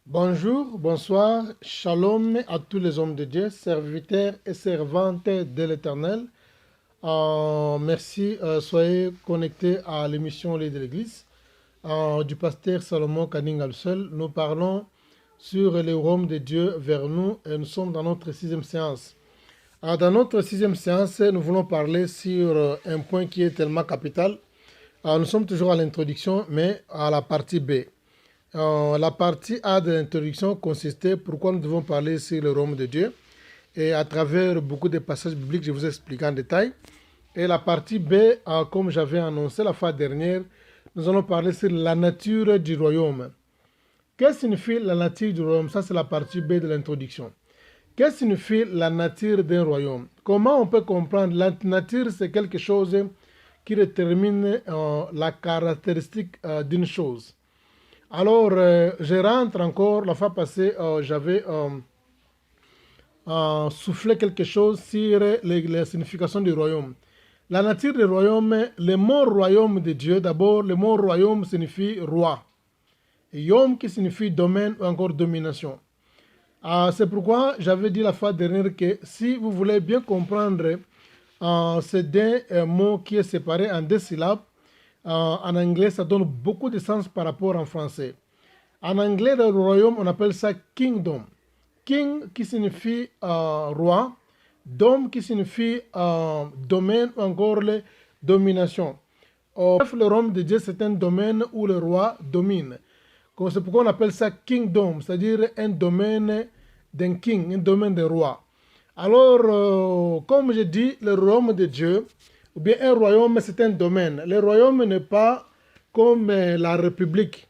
Bonjour, bonsoir, shalom à tous les hommes de Dieu, serviteurs et servantes de l'Éternel. Merci, soyez connectés à l'émission Les de l'Église du pasteur Salomon Kaninga le seul. Nous parlons sur le royaume de Dieu vers nous et nous sommes dans notre sixième séance. Dans notre sixième séance, nous voulons parler sur un point qui est tellement capital. Nous sommes toujours à l'introduction, mais à la partie B. La partie A de l'introduction consistait pourquoi nous devons parler sur le royaume de Dieu. Et à travers beaucoup de passages bibliques, je vous explique en détail. Et la partie B, comme j'avais annoncé la fois dernière, nous allons parler sur la nature du royaume. Qu'est-ce que signifie la nature du royaume? Ça, c'est la partie B de l'introduction. Qu'est-ce que signifie la nature d'un royaume? Comment on peut comprendre? La nature, c'est quelque chose qui détermine la caractéristique d'une chose. Alors, je rentre encore, la fois passée, j'avais soufflé quelque chose sur la signification du royaume. La nature du royaume, le mot royaume de Dieu, d'abord, le mot royaume signifie roi. Et yom qui signifie domaine ou encore domination. C'est pourquoi j'avais dit la fois dernière que si vous voulez bien comprendre ces deux mots qui est séparé en deux syllabes, en anglais, ça donne beaucoup de sens par rapport en français. En anglais, le royaume, on appelle ça kingdom. King qui signifie roi, dom qui signifie domaine ou encore les domination. Bref, le royaume de Dieu, c'est un domaine où le roi domine. C'est pourquoi on appelle ça kingdom, c'est-à-dire un domaine d'un king, un domaine d'un roi. Alors, comme je dis, le royaume de Dieu, ou bien un royaume, c'est un domaine. Le royaume n'est pas comme la république,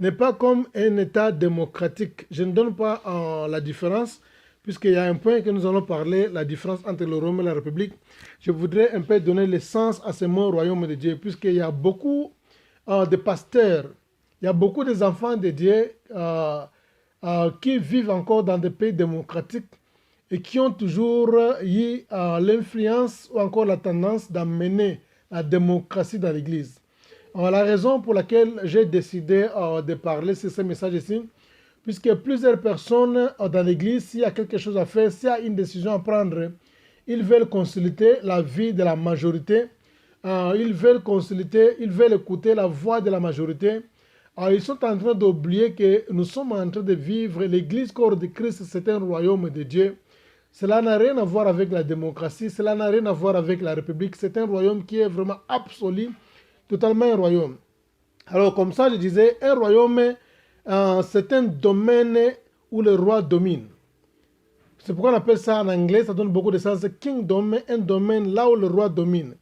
n'est pas comme un État démocratique. Je ne donne pas la différence, puisqu'il y a un point que nous allons parler, la différence entre le royaume et la république. Je voudrais un peu donner le sens à ce mot royaume de Dieu, puisqu'il y a beaucoup de pasteurs, il y a beaucoup d'enfants de Dieu qui vivent encore dans des pays démocratiques et qui ont toujours eu l'influence ou encore la tendance d'amener la démocratie dans l'Église. La raison pour laquelle j'ai décidé de parler sur ce message ici, puisque plusieurs personnes dans l'Église, s'il y a quelque chose à faire, s'il y a une décision à prendre, ils veulent consulter la vie de la majorité, ils veulent consulter, ils veulent écouter la voix de la majorité. Ils sont en train d'oublier que nous sommes en train de vivre, l'Église corps de Christ, c'est un royaume de Dieu. Cela n'a rien à voir avec la démocratie, cela n'a rien à voir avec la République. C'est un royaume qui est vraiment absolu, totalement un royaume. Alors comme ça, je disais, un royaume, c'est un domaine où le roi domine. C'est pourquoi on appelle ça en anglais, ça donne beaucoup de sens, kingdom, un domaine là où le roi domine.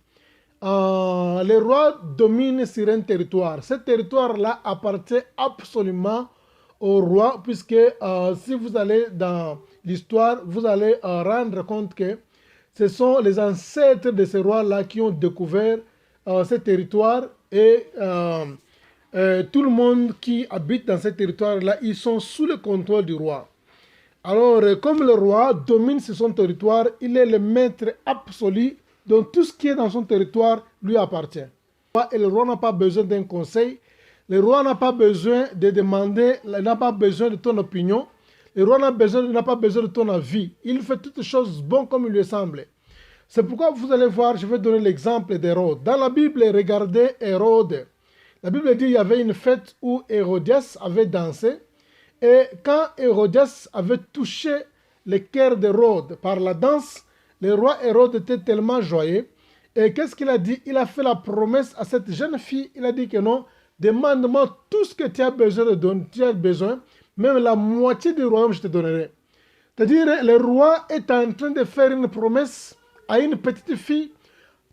Le roi domine sur un territoire. Ce territoire-là appartient absolument au roi, puisque si vous allez dans l'histoire, vous allez rendre compte que ce sont les ancêtres de ces rois-là qui ont découvert ce territoire et tout le monde qui habite dans ce territoire-là, ils sont sous le contrôle du roi. Alors, comme le roi domine sur son territoire, il est le maître absolu, donc tout ce qui est dans son territoire lui appartient. Et le roi n'a pas besoin d'un conseil, le roi n'a pas besoin de demander, il n'a pas besoin de ton opinion, le roi n'a pas besoin de ton avis. Il fait toutes choses bonnes comme il lui semble. C'est pourquoi vous allez voir, je vais donner l'exemple d'Hérode. Dans la Bible, regardez Hérode. La Bible dit qu'il y avait une fête où Hérodias avait dansé. Et quand Hérodias avait touché le cœur d'Hérode par la danse, le roi Hérode était tellement joyeux. Et qu'est-ce qu'il a dit? Il a fait la promesse à cette jeune fille. Il a dit que non, demande-moi tout ce que tu as besoin de donner. Tu as besoin, même la moitié du royaume, je te donnerai. C'est-à-dire, le roi est en train de faire une promesse à une petite fille,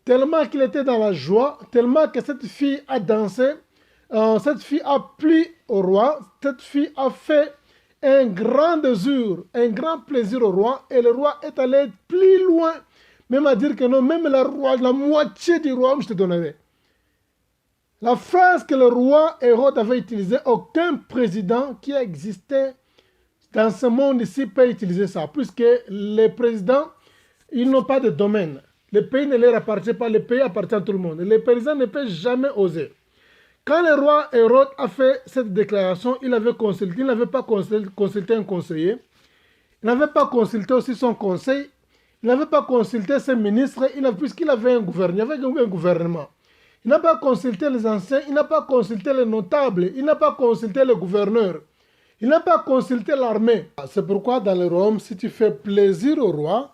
tellement qu'il était dans la joie, tellement que cette fille a dansé. Cette fille a plu au roi, cette fille a fait un grand désir, un grand plaisir au roi, et le roi est allé plus loin, même à dire que non, même la moitié du royaume, je te donnerai. La phrase que le roi Hérode avait utilisée, aucun président qui a existé dans ce monde ici peut utiliser ça, puisque les présidents, ils n'ont pas de domaine. Le pays ne leur appartient pas, le pays appartient à tout le monde. Les présidents ne peuvent jamais oser. Quand le roi Hérode a fait cette déclaration, il n'avait pas consulté un conseiller, il n'avait pas consulté aussi son conseil, il n'avait pas consulté ses ministres, puisqu'il avait un gouvernement. Il n'a pas consulté les anciens, il n'a pas consulté les notables, il n'a pas consulté le gouverneur, il n'a pas consulté l'armée. C'est pourquoi dans le royaume, si tu fais plaisir au roi,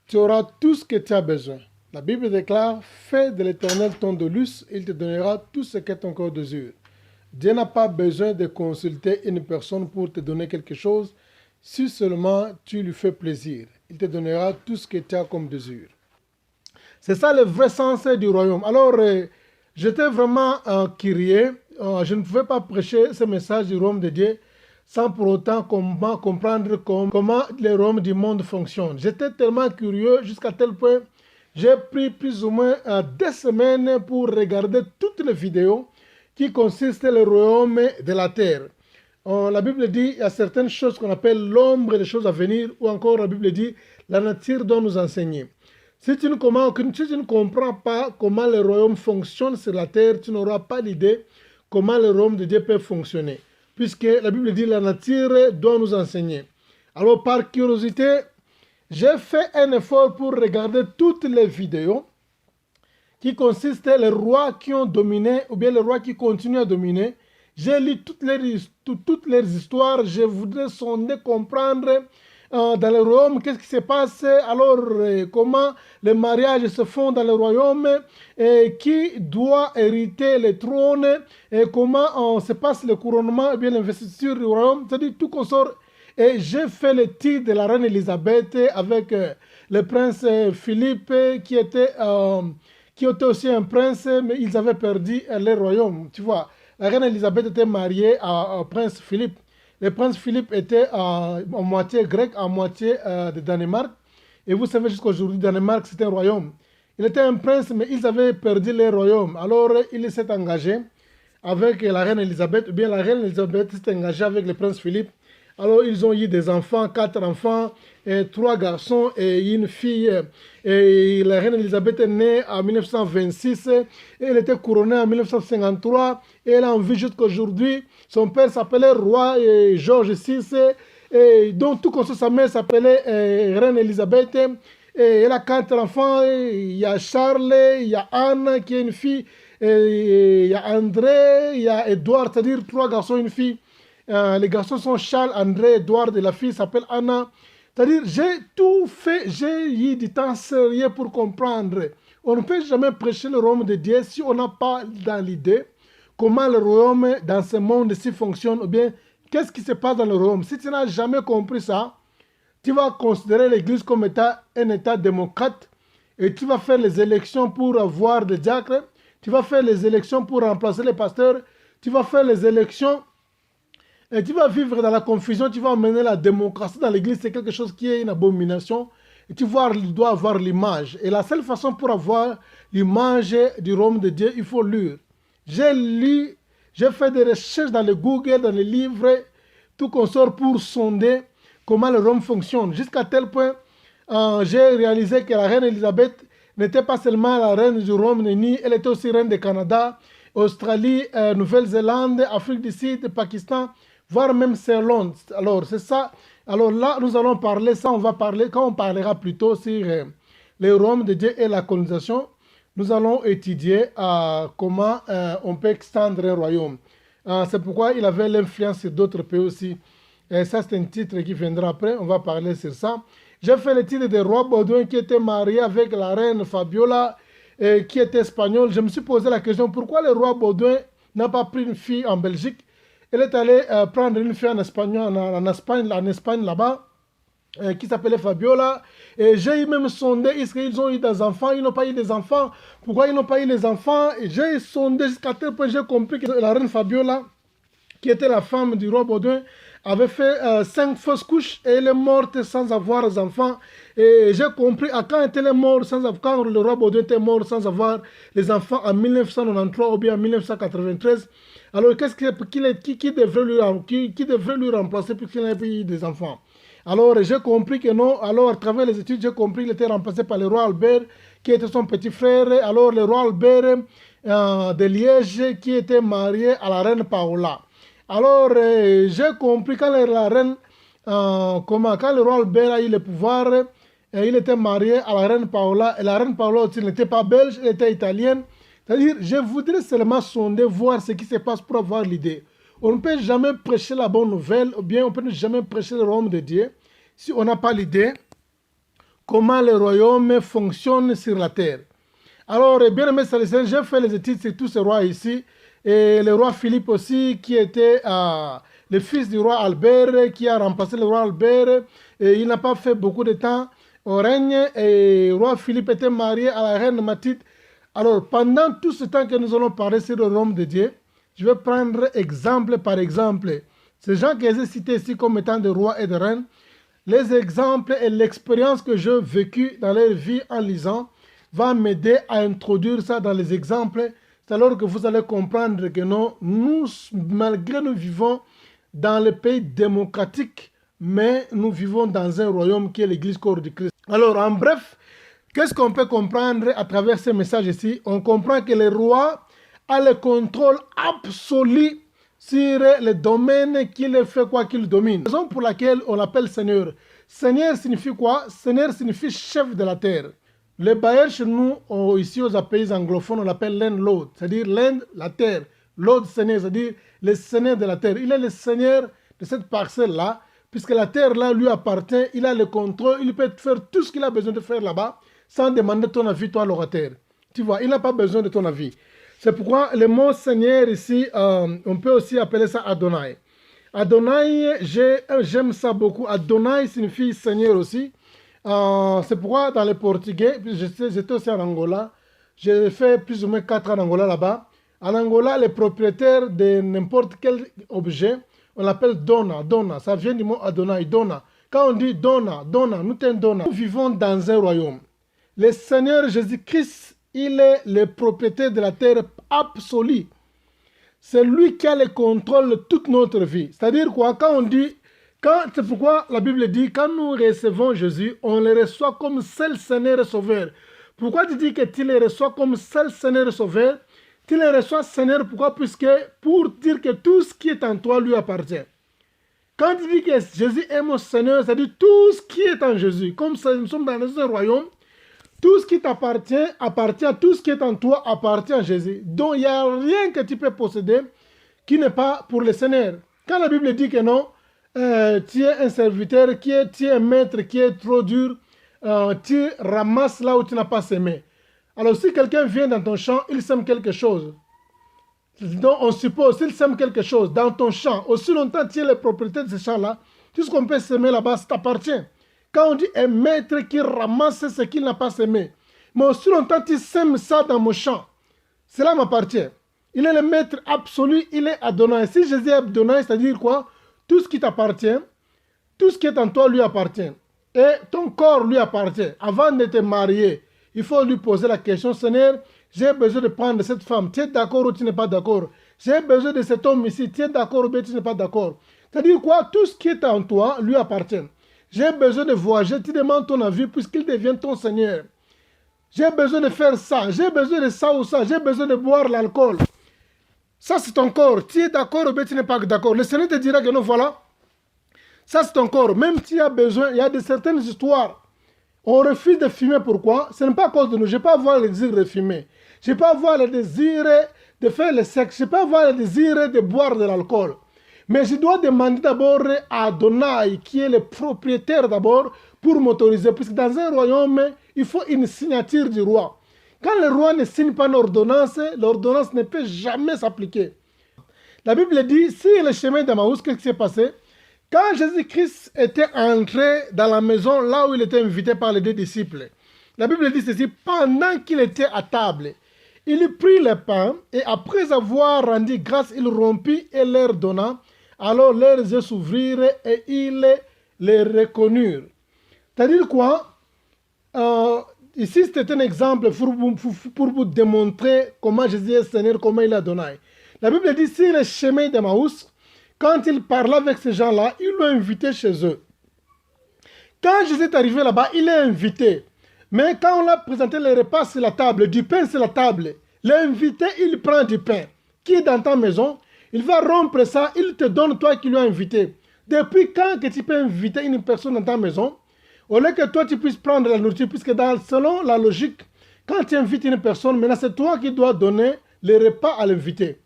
tu auras tout ce que tu as besoin. La Bible déclare, fais de l'Éternel ton délice, il te donnera tout ce que ton cœur désire. Dieu n'a pas besoin de consulter une personne pour te donner quelque chose, si seulement tu lui fais plaisir. Il te donnera tout ce que tu as comme désir. C'est ça le vrai sens du royaume. Alors, j'étais vraiment curieux. Je ne pouvais pas prêcher ce message du royaume de Dieu sans pour autant comprendre comment le royaume du monde fonctionne. J'étais tellement curieux jusqu'à tel point, j'ai pris plus ou moins 2 semaines pour regarder toutes les vidéos qui consistent dans le royaume de la terre. La Bible dit qu'il y a certaines choses qu'on appelle l'ombre des choses à venir, ou encore la Bible dit la nature doit nous enseigner. Si tu ne comprends pas comment le royaume fonctionne sur la terre, tu n'auras pas l'idée comment le royaume de Dieu peut fonctionner. Puisque la Bible dit la nature doit nous enseigner. Alors par curiosité, j'ai fait un effort pour regarder toutes les vidéos qui consistent les rois qui ont dominé ou bien les rois qui continuent à dominer. J'ai lu toutes leurs histoires, je voudrais sonder, comprendre dans le royaume, qu'est-ce qui se passe, alors comment les mariages se font dans le royaume, qui doit hériter le trône, et comment se passe le couronnement, et bien l'investiture du royaume, c'est-à-dire tout consort. Et j'ai fait le titre de la reine Elisabeth avec le prince Philippe qui était aussi un prince, mais ils avaient perdu le royaume, tu vois. La reine Elisabeth était mariée au prince Philippe. Le prince Philippe était en moitié grec, en moitié de Danemark. Et vous savez, jusqu'à aujourd'hui, Danemark, c'est un royaume. Il était un prince, mais ils avaient perdu le royaume. Alors, il s'est engagé avec la reine Elisabeth, ou bien la reine Elisabeth s'est engagée avec le prince Philippe. Alors, ils ont eu des enfants, 4 enfants, et 3 garçons et une fille. Et la reine Elisabeth est née en 1926, et elle était couronnée en 1953, et elle a envie jusqu'à aujourd'hui. Son père s'appelait roi George VI, et donc tout comme ça, sa mère s'appelait reine Elisabeth. Et elle a 4 enfants, il y a Charles, il y a Anne qui est une fille, et il y a André, il y a Edouard, c'est-à-dire 3 garçons et une fille. Les garçons sont Charles, André, Edouard, et la fille s'appelle Anna. C'est-à-dire, j'ai tout fait, j'ai eu du temps sérieux pour comprendre. On ne peut jamais prêcher le royaume de Dieu si on n'a pas dans l'idée comment le royaume dans ce monde-ci fonctionne, ou bien qu'est-ce qui se passe dans le royaume. Si tu n'as jamais compris ça, tu vas considérer l'Église comme un État démocrate, et tu vas faire les élections pour avoir des diacres, tu vas faire les élections pour remplacer les pasteurs, tu vas faire les élections. Et tu vas vivre dans la confusion, tu vas amener la démocratie dans l'église, c'est quelque chose qui est une abomination. Et tu dois avoir l'image. Et la seule façon pour avoir l'image du royaume de Dieu, il faut lire. J'ai lu, j'ai fait des recherches dans le Google, dans les livres, tout consort pour sonder comment le royaume fonctionne. Jusqu'à tel point, j'ai réalisé que la reine Elisabeth n'était pas seulement la reine du Royaume-Uni, elle était aussi reine du Canada, Australie, Nouvelle-Zélande, Afrique du Sud, Pakistan, voire même Ceylon. Alors, c'est ça. Alors là, nous allons parler, ça on va parler, quand on parlera plutôt sur le royaume de Dieu et la colonisation, nous allons étudier comment on peut extendre un royaume. C'est pourquoi il avait l'influence sur d'autres pays aussi. Et ça, c'est un titre qui viendra après, on va parler sur ça. J'ai fait le titre de roi Baudouin qui était marié avec la reine Fabiola, qui était espagnole. Je me suis posé la question, pourquoi le roi Baudouin n'a pas pris une fille en Belgique? Elle est allée prendre une fille en Espagne là-bas, qui s'appelait Fabiola. Et j'ai même sondé, est-ce qu'ils ont eu des enfants? Ils n'ont pas eu des enfants. Pourquoi ils n'ont pas eu des enfants? Et j'ai sondé jusqu'à tel point, j'ai compris que la reine Fabiola, qui était la femme du roi Baudouin, avait fait 5 fausses couches et elle est morte sans avoir des enfants. Et j'ai compris quand quand le roi Baudouin était mort sans avoir les enfants en 1993 ou bien en 1993. Alors qui devrait lui remplacer pour qu'il n'ait pas eu des enfants? Alors j'ai compris que non. Alors à travers les études, j'ai compris qu'il était remplacé par le roi Albert, qui était son petit frère. Alors le roi Albert de Liège qui était marié à la reine Paola. Alors, j'ai compris quand la reine, quand le roi Albert a eu le pouvoir, il était marié à la reine Paola, et la reine Paola aussi n'était pas belge, elle était italienne. C'est-à-dire, je voudrais seulement sonder, voir ce qui se passe pour avoir l'idée. On ne peut jamais prêcher la bonne nouvelle, ou bien on ne peut jamais prêcher le royaume de Dieu, si on n'a pas l'idée comment le royaume fonctionne sur la terre. Alors, bien aimé, j'ai fait les études sur tous ces rois ici, et le roi Philippe aussi, qui était le fils du roi Albert, qui a remplacé le roi Albert, et il n'a pas fait beaucoup de temps au règne, et le roi Philippe était marié à la reine Mathilde. Alors, pendant tout ce temps que nous allons parler sur le royaume de Dieu, je vais prendre exemple par exemple. Ces gens que j'ai cités ici comme étant des rois et des reines, les exemples et l'expérience que j'ai vécue dans leur vie en lisant va m'aider à introduire ça dans les exemples. C'est alors que vous allez comprendre que non, nous, malgré nous vivons dans le pays démocratique, mais nous vivons dans un royaume qui est l'Église corps du Christ. Alors, en bref, qu'est-ce qu'on peut comprendre à travers ces messages ici? On comprend que le roi a le contrôle absolu sur les domaines qu'il fait quoi qu'il domine. La raison pour laquelle on l'appelle Seigneur. Seigneur signifie quoi? Seigneur signifie chef de la terre. Les bailleurs chez nous, ici aux pays anglophones, on l'appelle landlord, c'est-à-dire land, la terre. Lord Seigneur, c'est-à-dire le Seigneur de la terre. Il est le Seigneur de cette parcelle-là, puisque la terre-là lui appartient, il a le contrôle, il peut faire tout ce qu'il a besoin de faire là-bas, sans demander ton avis, toi, locataire. Tu vois, il n'a pas besoin de ton avis. C'est pourquoi le mot Seigneur ici, on peut aussi appeler ça Adonai. Adonai, j'aime ça beaucoup. Adonai signifie Seigneur aussi. C'est pourquoi dans le portugais, j'étais aussi en Angola, j'ai fait plus ou moins 4 ans en Angola là-bas. En Angola, les propriétaires de n'importe quel objet, on l'appelle dona, dona. Ça vient du mot Adonai, dona. Quand on dit dona, dona, nous t'en dona. Nous vivons dans un royaume. Le Seigneur Jésus-Christ, il est le propriétaire de la terre absolue. C'est lui qui a le contrôle de toute notre vie. C'est-à-dire quoi? Quand on dit, c'est pourquoi la Bible dit, quand nous recevons Jésus, on le reçoit comme seul Seigneur et Sauveur. Pourquoi tu dis que tu le reçois comme seul Seigneur et Sauveur? Tu le reçois Seigneur, pourquoi? Puisque pour dire que tout ce qui est en toi lui appartient. Quand tu dis que Jésus est mon Seigneur, c'est-à-dire tout ce qui est en Jésus. Comme nous sommes dans un royaume, tout ce qui t'appartient appartient, tout ce qui est en toi appartient à Jésus. Donc il n'y a rien que tu peux posséder qui n'est pas pour le Seigneur. Quand la Bible dit que non, tu es un serviteur, tu es un maître qui est trop dur, tu ramasses là où tu n'as pas semé. Alors si quelqu'un vient dans ton champ, il sème quelque chose. Donc on suppose, s'il sème quelque chose dans ton champ, aussi longtemps tu es le propriétaire de ce champ-là, tout ce qu'on peut semer là-bas, ça t'appartient. Quand on dit un maître qui ramasse ce qu'il n'a pas semé, mais aussi longtemps tu sèmes ça dans mon champ, cela m'appartient. Il est le maître absolu, il est Adonai. Si Jésus est Adonai, c'est-à-dire quoi? Tout ce qui t'appartient, tout ce qui est en toi lui appartient. Et ton corps lui appartient. Avant de te marier, il faut lui poser la question, Seigneur, j'ai besoin de prendre cette femme. Tu es d'accord ou tu n'es pas d'accord? J'ai besoin de cet homme ici. Tu es d'accord ou bien tu n'es pas d'accord? C'est-à-dire quoi? Tout ce qui est en toi lui appartient. J'ai besoin de voyager. Tu demandes ton avis puisqu'il devient ton Seigneur. J'ai besoin de faire ça. J'ai besoin de ça ou ça. J'ai besoin de boire l'alcool. Ça, c'est ton corps. Tu es d'accord ou bien tu n'es pas d'accord? Le Seigneur te dira que non, voilà. Ça, c'est ton corps. Même si tu as besoin, il y a de certaines histoires. On refuse de fumer. Pourquoi? Ce n'est pas à cause de nous. Je n'ai pas avoir le désir de fumer. Je n'ai pas avoir le désir de faire le sexe. Je n'ai pas avoir le désir de boire de l'alcool. Mais je dois demander d'abord à Adonai, qui est le propriétaire d'abord, pour m'autoriser. Puisque dans un royaume, il faut une signature du roi. Quand le roi ne signe pas l'ordonnance ne peut jamais s'appliquer. La Bible dit, si le chemin d'Emmaüs, qu'est-ce qui s'est passé? Quand Jésus-Christ était entré dans la maison, là où il était invité par les 2 disciples, la Bible dit ceci, pendant qu'il était à table, il prit le pain et après avoir rendu grâce, il rompit et leur donna. Alors leurs yeux s'ouvrirent et ils les reconnurent. C'est-à-dire quoi? Ici, c'était un exemple pour vous démontrer comment Jésus est Seigneur, comment il a donné. La Bible dit, si le chemin d'Emmaüs, quand il parlait avec ces gens-là, il l'a invité chez eux. Quand Jésus est arrivé là-bas, il l'a invité. Mais quand on l'a présenté les repas sur la table, du pain sur la table, L'invité, il prend du pain qui est dans ta maison, il va rompre ça, il te donne toi qui l'as invité. Depuis quand que tu peux inviter une personne dans ta maison, au lieu que toi tu puisses prendre la nourriture, puisque selon la logique, quand tu invites une personne, maintenant c'est toi qui dois donner les repas à l'invité.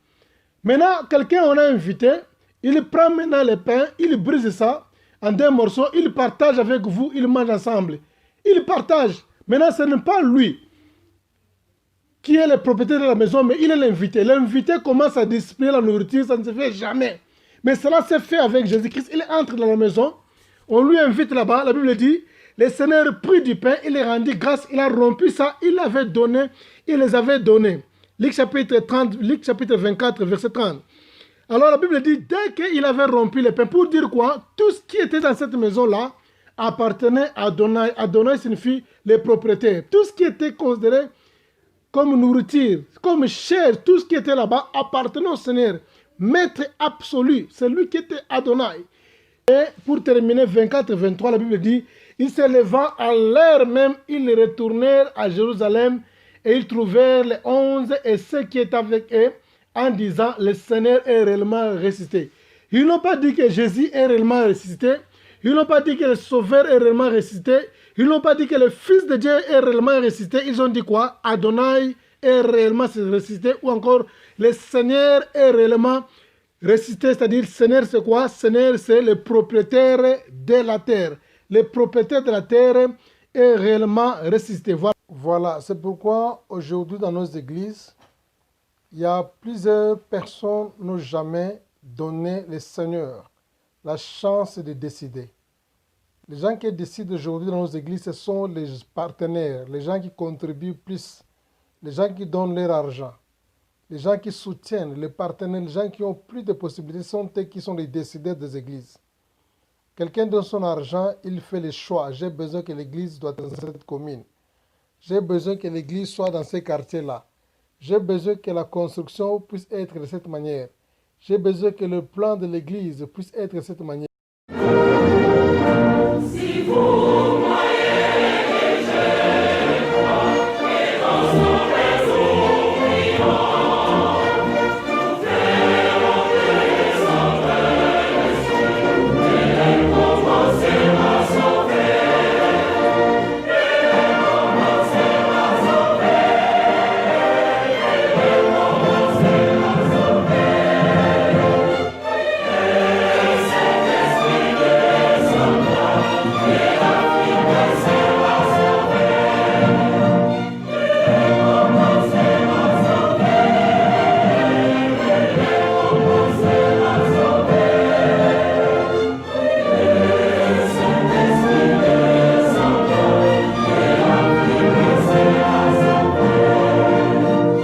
Maintenant, quelqu'un on a invité, il prend maintenant le pain, il brise ça en 2 morceaux, il partage avec vous, il mange ensemble. Il partage. Maintenant, ce n'est pas lui qui est le propriétaire de la maison, mais il est l'invité. L'invité commence à distribuer la nourriture, ça ne se fait jamais. Mais cela s'est fait avec Jésus-Christ. Il entre dans la maison, on lui invite là-bas, la Bible dit, le Seigneur prit du pain, il est rendu grâce, il a rompu ça, il avait donné, il les avait donnés. Luc chapitre 24, verset 30. Alors la Bible dit, dès qu'il avait rompu le pain, pour dire quoi? Tout ce qui était dans cette maison-là appartenait à Adonai. Adonai signifie les propriétaires. Tout ce qui était considéré comme nourriture, comme chair, tout ce qui était là-bas appartenait au Seigneur. Maître absolu, c'est lui qui était Adonai. Et pour terminer, 24-23, la Bible dit, ils se levant à l'heure même, ils retournèrent à Jérusalem et ils trouvèrent les 11 et ceux qui étaient avec eux en disant, le Seigneur est réellement ressuscité. Ils n'ont pas dit que Jésus est réellement ressuscité. Ils n'ont pas dit que le Sauveur est réellement ressuscité. Ils n'ont pas dit que le Fils de Dieu est réellement ressuscité. Ils ont dit quoi? Adonai est réellement ressuscité. Ou encore, le Seigneur est réellement ressuscité. C'est-à-dire, Seigneur c'est quoi? Seigneur c'est le propriétaire de la terre. Le propriétaire de la terre est réellement ressuscité. Voilà, c'est pourquoi aujourd'hui dans nos églises, il y a plusieurs personnes qui n'ont jamais donné le Seigneur la chance de décider. Les gens qui décident aujourd'hui dans nos églises, ce sont les partenaires, les gens qui contribuent plus, les gens qui donnent leur argent, les gens qui soutiennent, les partenaires, les gens qui ont plus de possibilités, sont eux qui sont les décideurs des églises. Quelqu'un donne son argent, il fait le choix. J'ai besoin que l'église soit dans cette commune. J'ai besoin que l'église soit dans ces quartiers-là. J'ai besoin que la construction puisse être de cette manière. J'ai besoin que le plan de l'église puisse être de cette manière. Si vous